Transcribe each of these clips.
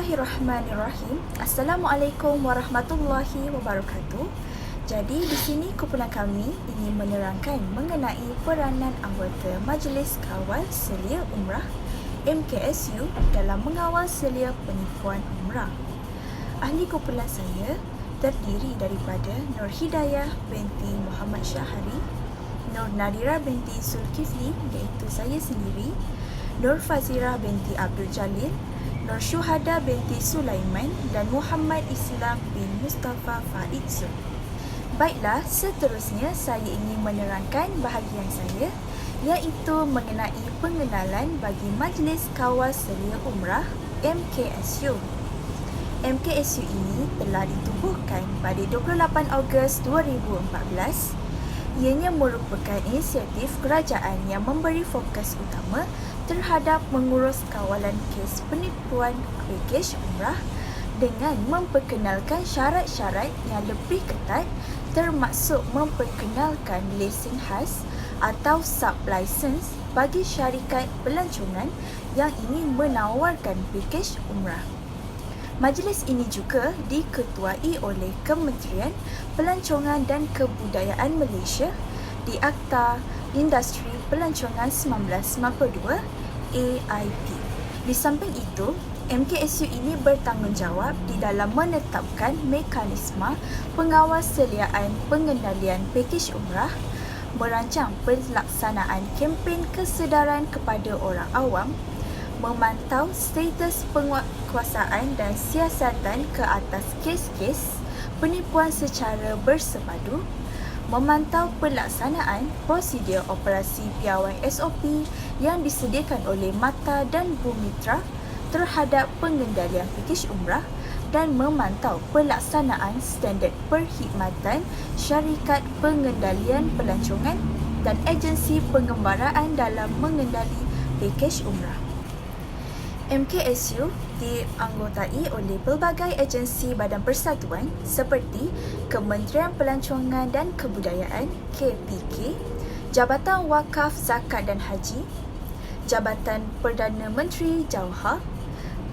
Bismillahirrahmanirrahim. Assalamualaikum warahmatullahi wabarakatuh. Jadi di sini kumpulan kami ingin menerangkan mengenai peranan anggota Majlis Kawal Selia Umrah MKSU dalam mengawal selia penipuan umrah. Ahli kumpulan saya terdiri daripada Nur Hidayah binti Muhammad Syahari, Nur Nadira binti Zulkifli iaitu saya sendiri, Nur Fazira binti Abdul Jalil, Nur Syuhada binti Sulaiman dan Muhammad Islam bin Mustafa Faizul. Baiklah, seterusnya saya ingin menerangkan bahagian saya iaitu mengenai pengenalan bagi Majlis Kawal Selia Umrah MKSU. MKSU ini telah ditubuhkan pada 28 Ogos 2014. Ianya merupakan inisiatif kerajaan yang memberi fokus utama terhadap mengurus kawalan kes penipuan pakej umrah dengan memperkenalkan syarat-syarat yang lebih ketat termasuk memperkenalkan lesen khas atau sub-license bagi syarikat pelancongan yang ingin menawarkan pakej umrah. Majlis ini juga diketuai oleh Kementerian Pelancongan dan Kebudayaan Malaysia di Akta Industri Pelancongan 1992 AIP. Di samping itu, MKSU ini bertanggungjawab di dalam menetapkan mekanisme pengawal seliaan pengendalian pakej umrah, merancang pelaksanaan kempen kesedaran kepada orang awam, memantau status penguasaan dan siasatan ke atas kes-kes penipuan secara bersepadu, memantau pelaksanaan prosedur operasi piawai SOP yang disediakan oleh Mata dan Bumitra terhadap pengendalian pakej umrah dan memantau pelaksanaan standard perkhidmatan syarikat pengendalian pelancongan dan agensi pengembaraan dalam mengendali pakej umrah. MKSU dianggotai oleh pelbagai agensi badan persatuan seperti Kementerian Pelancongan dan Kebudayaan KPK, Jabatan Wakaf Zakat dan Haji, Jabatan Perdana Menteri Jawhar,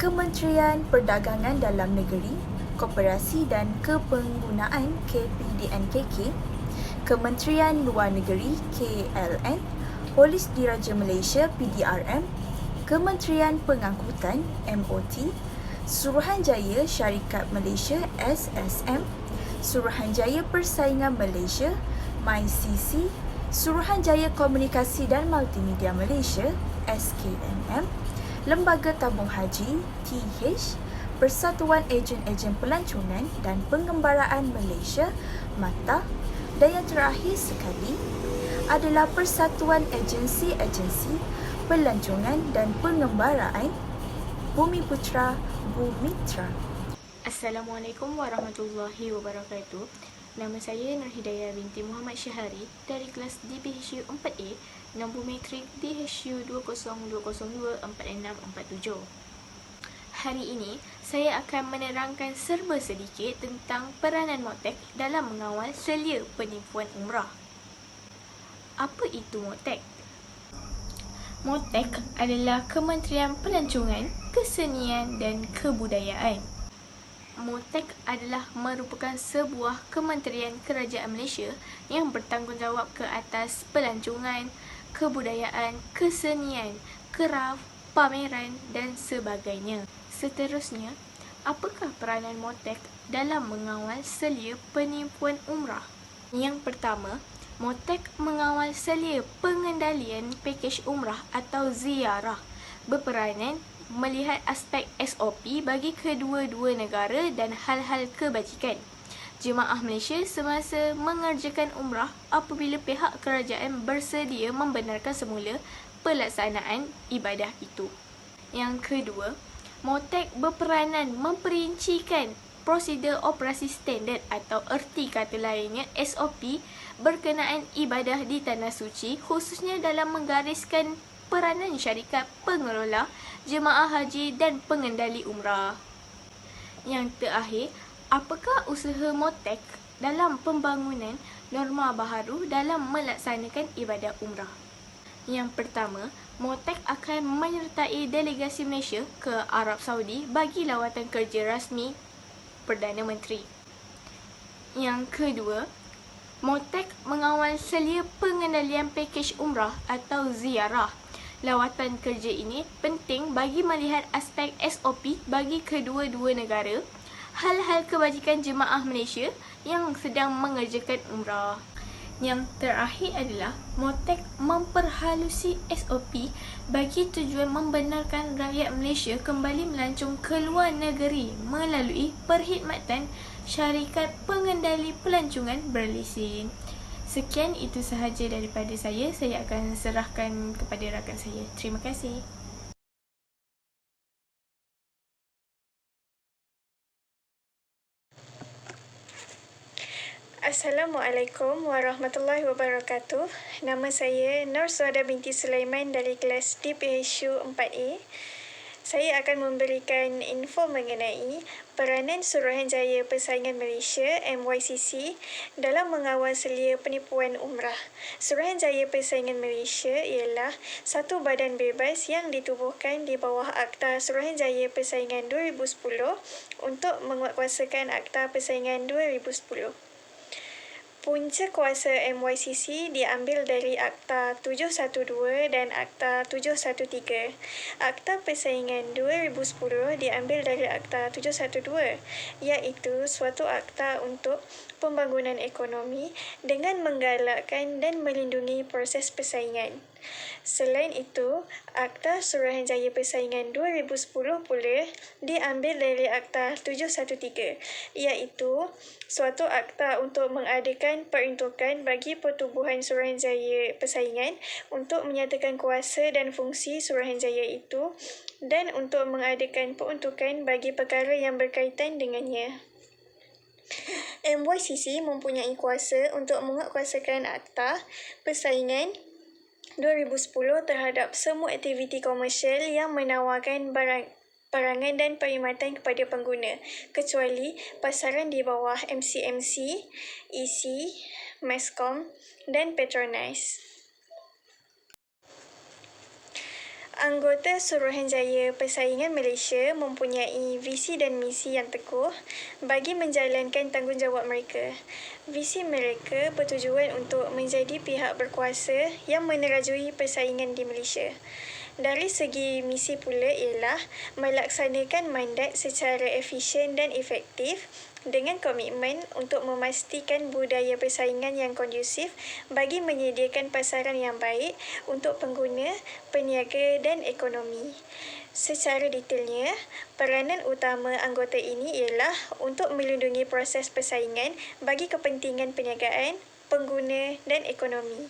Kementerian Perdagangan Dalam Negeri, Koperasi dan Kepenggunaan KPDNKK, Kementerian Luar Negeri KLN, Polis Diraja Malaysia PDRM, Kementerian Pengangkutan MOT, Suruhanjaya Syarikat Malaysia SSM, Suruhanjaya Persaingan Malaysia MyCC, Suruhanjaya Komunikasi dan Multimedia Malaysia SKMM, Lembaga Tabung Haji TH, Persatuan Ejen-Ejen Pelancongan dan Pengembaraan Malaysia MATA, dan yang terakhir sekali adalah Persatuan Agensi-Agensi Pelancongan dan Pengembaraan Bumiputra Bumitra. Assalamualaikum warahmatullahi wabarakatuh. Nama saya Nur Hidayah binti Muhammad Syahari dari kelas DPHU 4A, nombor matrik DHU 2020244647. Hari ini, saya akan menerangkan serba sedikit tentang peranan Motek dalam mengawal selia penipuan umrah. Apa itu Motek? Motek adalah Kementerian Pelancongan, Kesenian dan Kebudayaan. Motek adalah merupakan sebuah kementerian kerajaan Malaysia yang bertanggungjawab ke atas pelancongan, kebudayaan, kesenian, kraf, pameran dan sebagainya. Seterusnya, apakah peranan Motek dalam mengawal selia penipuan umrah? Yang pertama, Motek mengawal selia pengendalian pakej umrah atau ziarah, berperanan melihat aspek SOP bagi kedua-dua negara dan hal-hal kebajikan jemaah Malaysia semasa mengerjakan umrah apabila pihak kerajaan bersedia membenarkan semula pelaksanaan ibadah itu. Yang kedua, Motek berperanan memperincikan prosedur operasi standard atau erti kata lainnya SOP berkenaan ibadah di Tanah Suci, khususnya dalam menggariskan peranan syarikat pengelola, jemaah haji dan pengendali umrah. Yang terakhir, apakah usaha Motek dalam pembangunan norma baharu dalam melaksanakan ibadah umrah? Yang pertama, Motek akan menyertai delegasi Malaysia ke Arab Saudi bagi lawatan kerja rasmi Perdana Menteri. Yang kedua, Motek mengawal selia pengendalian pakej umrah atau ziarah. Lawatan kerja ini penting bagi melihat aspek SOP bagi kedua-dua negara, hal-hal kebajikan jemaah Malaysia yang sedang mengerjakan umrah. Yang terakhir adalah Motek memperhalusi SOP bagi tujuan membenarkan rakyat Malaysia kembali melancong ke luar negeri melalui perkhidmatan syarikat pengendali pelancongan berlesen. Sekian, itu sahaja daripada saya. Saya akan serahkan kepada rakan saya. Terima kasih. Assalamualaikum warahmatullahi wabarakatuh. Nama saya Nur Suhada binti Sulaiman dari kelas DPHU 4A. Saya akan memberikan info mengenai peranan Suruhanjaya Persaingan Malaysia MYCC dalam mengawal selia penipuan umrah. Suruhanjaya Persaingan Malaysia ialah satu badan bebas yang ditubuhkan di bawah Akta Suruhanjaya Persaingan 2010 untuk menguatkuasakan Akta Persaingan 2010. Punca kuasa MYCC diambil dari Akta 712 dan Akta 713. Akta Persaingan 2010 diambil dari Akta 712, iaitu suatu akta untuk pembangunan ekonomi dengan menggalakkan dan melindungi proses persaingan. Selain itu, Akta Suruhanjaya Persaingan 2010 pula diambil dari Akta 713, iaitu suatu akta untuk mengadakan peruntukan bagi pertubuhan Suruhanjaya Persaingan untuk menyatakan kuasa dan fungsi Suruhanjaya itu dan untuk mengadakan peruntukan bagi perkara yang berkaitan dengannya. MYCC mempunyai kuasa untuk menguatkuasakan Akta Persaingan 2010 terhadap semua aktiviti komersial yang menawarkan barangan dan perkhidmatan kepada pengguna, kecuali pasaran di bawah MCMC, EC, Mascom dan Petronas. Anggota Suruhanjaya Persaingan Malaysia mempunyai visi dan misi yang teguh bagi menjalankan tanggungjawab mereka. Visi mereka bertujuan untuk menjadi pihak berkuasa yang menerajui persaingan di Malaysia. Dari segi misi pula ialah melaksanakan mandat secara efisien dan efektif dengan komitmen untuk memastikan budaya persaingan yang kondusif bagi menyediakan pasaran yang baik untuk pengguna, peniaga dan ekonomi. Secara detailnya, peranan utama anggota ini ialah untuk melindungi proses persaingan bagi kepentingan perniagaan, pengguna dan ekonomi.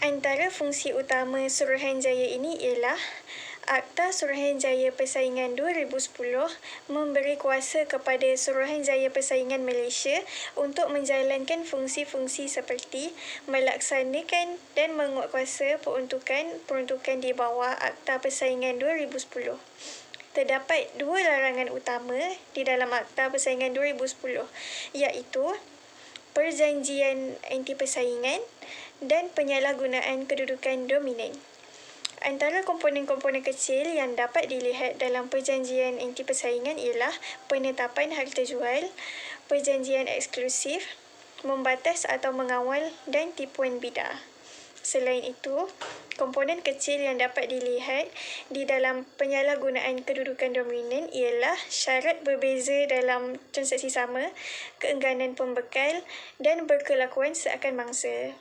Antara fungsi utama Suruhanjaya ini ialah Akta Suruhanjaya Persaingan 2010 memberi kuasa kepada Suruhanjaya Persaingan Malaysia untuk menjalankan fungsi-fungsi seperti melaksanakan dan menguatkuasa peruntukan di bawah Akta Persaingan 2010. Terdapat dua larangan utama di dalam Akta Persaingan 2010, iaitu Perjanjian Anti Persaingan dan penyalahgunaan kedudukan dominan. Antara komponen-komponen kecil yang dapat dilihat dalam perjanjian anti persaingan ialah penetapan harta jual, perjanjian eksklusif, membatas atau mengawal dan tipuan bidah. Selain itu, komponen kecil yang dapat dilihat di dalam penyalahgunaan kedudukan dominan ialah syarat berbeza dalam transaksi sama, keengganan pembekal dan berkelakuan seakan mangsa.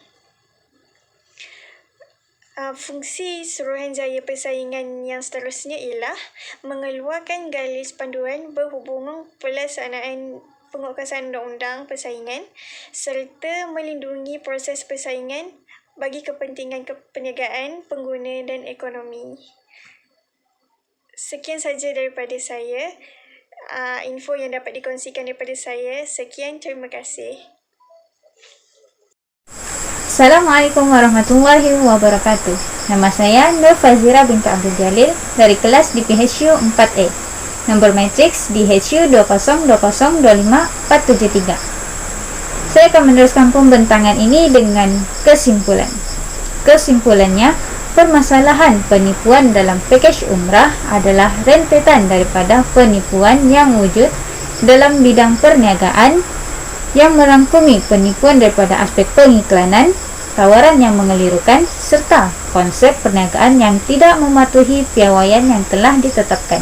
Fungsi Suruhanjaya Persaingan yang seterusnya ialah mengeluarkan garis panduan berhubung pelaksanaan penguatkuasaan undang-undang persaingan serta melindungi proses persaingan bagi kepentingan perniagaan, pengguna dan ekonomi. Sekian saja daripada saya. Info yang dapat dikongsikan daripada saya. Sekian, terima kasih. Assalamualaikum warahmatullahi wabarakatuh. Nama saya Nur Fazira binti Abdul Jalil dari kelas DPHU 4A. Nombor matriks DHU 202025 473. Saya akan meneruskan pembentangan ini dengan kesimpulan. Kesimpulannya, permasalahan penipuan dalam pakej umrah adalah rentetan daripada penipuan yang wujud dalam bidang perniagaan yang merangkumi penipuan daripada aspek pengiklanan, tawaran yang mengelirukan, serta konsep perniagaan yang tidak mematuhi piawaian yang telah ditetapkan.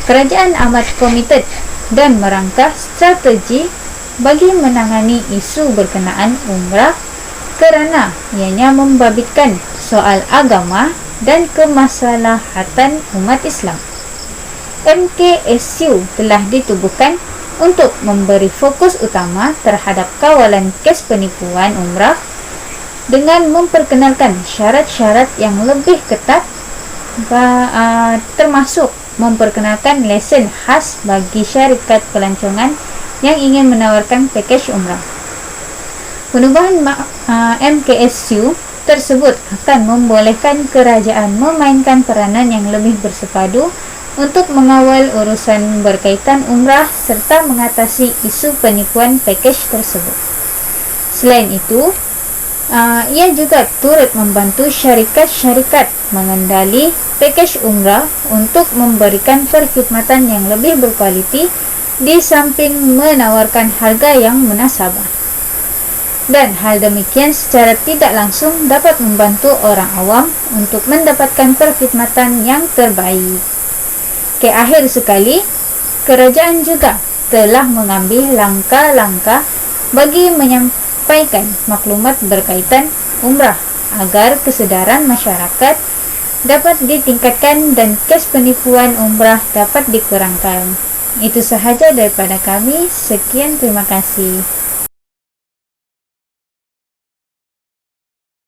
Kerajaan amat komited dan merangkah strategi bagi menangani isu berkenaan umrah kerana ianya membabitkan soal agama dan kemaslahatan umat Islam. MKSU telah ditubuhkan untuk memberi fokus utama terhadap kawalan kes penipuan umrah dengan memperkenalkan syarat-syarat yang lebih ketat, termasuk memperkenalkan lesen khas bagi syarikat pelancongan yang ingin menawarkan pakej umrah. Penubuhan MKSU tersebut akan membolehkan kerajaan memainkan peranan yang lebih bersepadu untuk mengawal urusan berkaitan umrah serta mengatasi isu penipuan pakej tersebut. Selain itu, ia juga turut membantu syarikat-syarikat mengendali pakej umrah untuk memberikan perkhidmatan yang lebih berkualiti di samping menawarkan harga yang munasabah. Dan hal demikian secara tidak langsung dapat membantu orang awam untuk mendapatkan perkhidmatan yang terbaik. Ke akhir sekali, kerajaan juga telah mengambil langkah-langkah bagi menyampaikan maklumat berkaitan umrah agar kesedaran masyarakat dapat ditingkatkan dan kes penipuan umrah dapat dikurangkan. Itu sahaja daripada kami. Sekian, terima kasih.